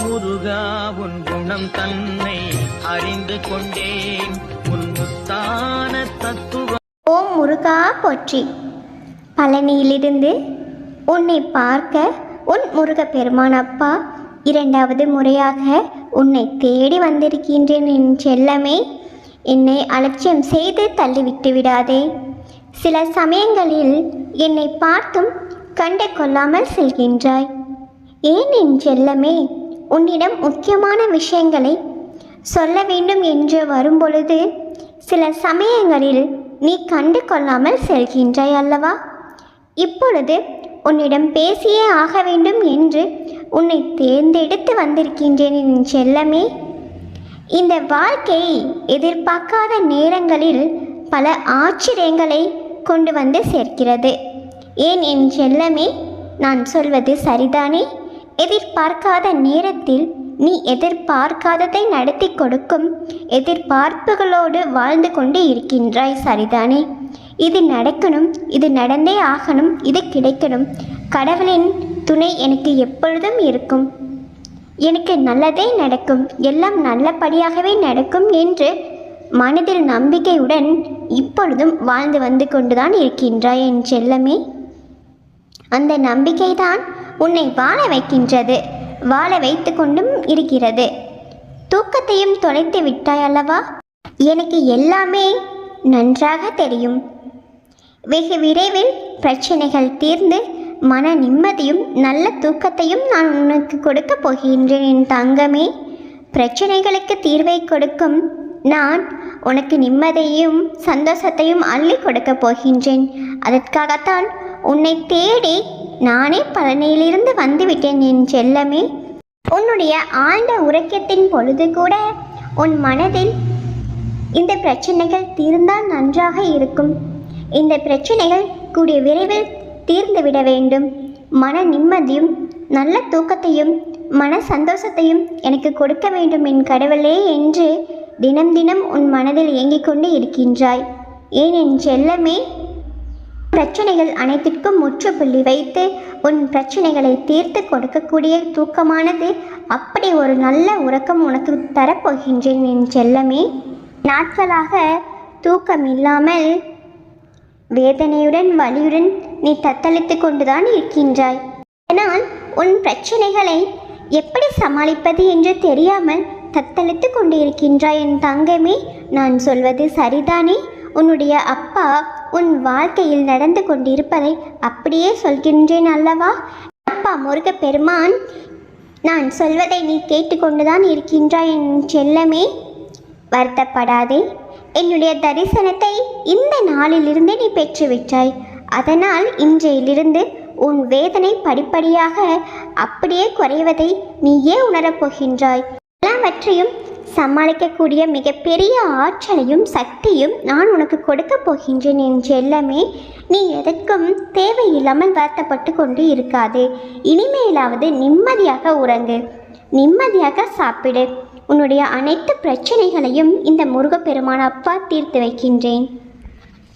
முருகா உன் குணம் தன்னை அறிந்து கொண்டேன் உன் முத்தான தத்துவம். ஓம் முருகா போற்றி. பழனியிலிருந்து உன்னை பார்க்க உன் முருகப்பெருமான் அப்பா இரண்டாவது முறையாக உன்னை தேடி வந்திருக்கின்றேன். என் செல்லமே, என்னை அலட்சியம் செய்து தள்ளிவிட்டு விடாதே. சில சமயங்களில் என்னை பார்த்தும் கண்டு கொள்ளாமல் செல்கின்றாய். ஏன் என் செல்லமே? உன்னிடம் முக்கியமான விஷயங்களை சொல்ல வேண்டும் என்று வரும்பொழுது சில சமயங்களில் நீ கண்டு கொள்ளாமல் செல்கின்றாய் அல்லவா? இப்பொழுது உன்னிடம் பேசியே ஆக வேண்டும் என்று உன்னை தேர்ந்தெடுத்து வந்திருக்கின்றேன் என் செல்லமே. இந்த வாழ்க்கை எதிர்பார்க்காத நேரங்களில் பல ஆச்சரியங்களை கொண்டு வந்து சேர்க்கிறது. ஏன் என் செல்லமே, நான் சொல்வது சரிதானே? எதிர்பார்க்காத நேரத்தில் நீ எதிர்பார்க்காததை நடத்தி கொடுக்கும் எதிர்பார்ப்புகளோடு வாழ்ந்து கொண்டு இருக்கின்றாய், சரிதானே? இது நடக்கணும், இது நடந்தே ஆகணும், இது கிடைக்கணும், கடவுளின் துணை எனக்கு எப்பொழுதும் இருக்கும், எனக்கு நல்லதே நடக்கும், எல்லாம் நல்லபடியாகவே நடக்கும் என்று மனதில் நம்பிக்கையுடன் இப்பொழுதும் வாழ்ந்து வந்து கொண்டுதான் இருக்கின்றாய் என் செல்லமே. அந்த நம்பிக்கைதான் உன்னை வாழ வைக்கின்றது, வாழ வைத்து கொண்டும் இருக்கிறது. தூக்கத்தையும் தொலைத்து விட்டாய் அல்லவா? எனக்கு எல்லாமே நன்றாக தெரியும். வெகு விரைவில் பிரச்சனைகள் தீர்ந்து மன நிம்மதியும் நல்ல தூக்கத்தையும் நான் உனக்கு கொடுக்க போகின்றேன் என் தங்கமே. பிரச்சனைகளுக்கு தீர்வை கொடுக்கும் நான் உனக்கு நிம்மதியையும் சந்தோஷத்தையும் அள்ளி கொடுக்க போகின்றேன். அதற்காகத்தான் உன்னை தேடி நானே பழனியிலிருந்து வந்துவிட்டேன் என் செல்லமே. உன்னுடைய ஆழ்ந்த உறக்கத்தின் பொழுது கூட உன் மனதில் இந்த பிரச்சனைகள் தீர்ந்தால் நன்றாக இருக்கும், இந்த பிரச்சனைகள் கூடிய விரைவில் தீர்ந்துவிட வேண்டும், மன நிம்மதியும் நல்ல தூக்கத்தையும் மன சந்தோஷத்தையும் எனக்கு கொடுக்க வேண்டும் என் கடவுளே என்று தினம் தினம் உன் மனதில் இயங்கிக் கொண்டு இருக்கின்றாய். ஏன் என் செல்லமே? பிரச்சனைகள் அனைத்திற்கும் முற்றுப்புள்ளி வைத்து உன் பிரச்சனைகளை தீர்த்து கொடுக்கக்கூடிய தூக்கமானது அப்படி ஒரு நல்ல உறக்கம் உனக்கு தரப்போகின்றேன் என் செல்லமே. நாட்களாக தூக்கம் இல்லாமல் வேதனையுடன் வலியுடன் நீ தத்தளித்து கொண்டுதான் இருக்கின்றாய். ஆனால் உன் பிரச்சனைகளை எப்படி சமாளிப்பது என்று தெரியாமல் தத்தளித்து கொண்டு இருக்கின்றாய் என் தங்கமே. நான் சொல்வது சரிதானே? உன்னுடைய அப்பா உன் வாழ்க்கையில் நடந்து கொண்டிருப்பதை அப்படியே சொல்கின்றேன் அல்லவா? அப்பா முருகப்பெருமான் நான் சொல்வதை நீ கேட்டுக்கொண்டுதான் இருக்கின்றாய் என் செல்லமே. வருத்தப்படாதே. என்னுடைய தரிசனத்தை இந்த நாளிலிருந்து நீ பெற்றுவிட்டாய். அதனால் இன்றையிலிருந்து உன் வேதனை படிப்படியாக அப்படியே குறைவதை நீயே உணரப்போகின்றாய். எல்லாவற்றையும் சமாளிக்கக்கூடிய மிகப்பெரிய ஆற்றலையும் சக்தியும் நான் உனக்கு கொடுக்க போகின்றேன் என் செல்லமே. நீ எதற்கும் தேவையில்லாமல் வருத்தப்பட்டு கொண்டு இருக்காது. இனிமேலாவது நிம்மதியாக உறங்கு, நிம்மதியாக சாப்பிடு. உன்னுடைய அனைத்து பிரச்சனைகளையும் இந்த முருகப்பெருமான் அப்பா தீர்த்து வைக்கின்றேன்.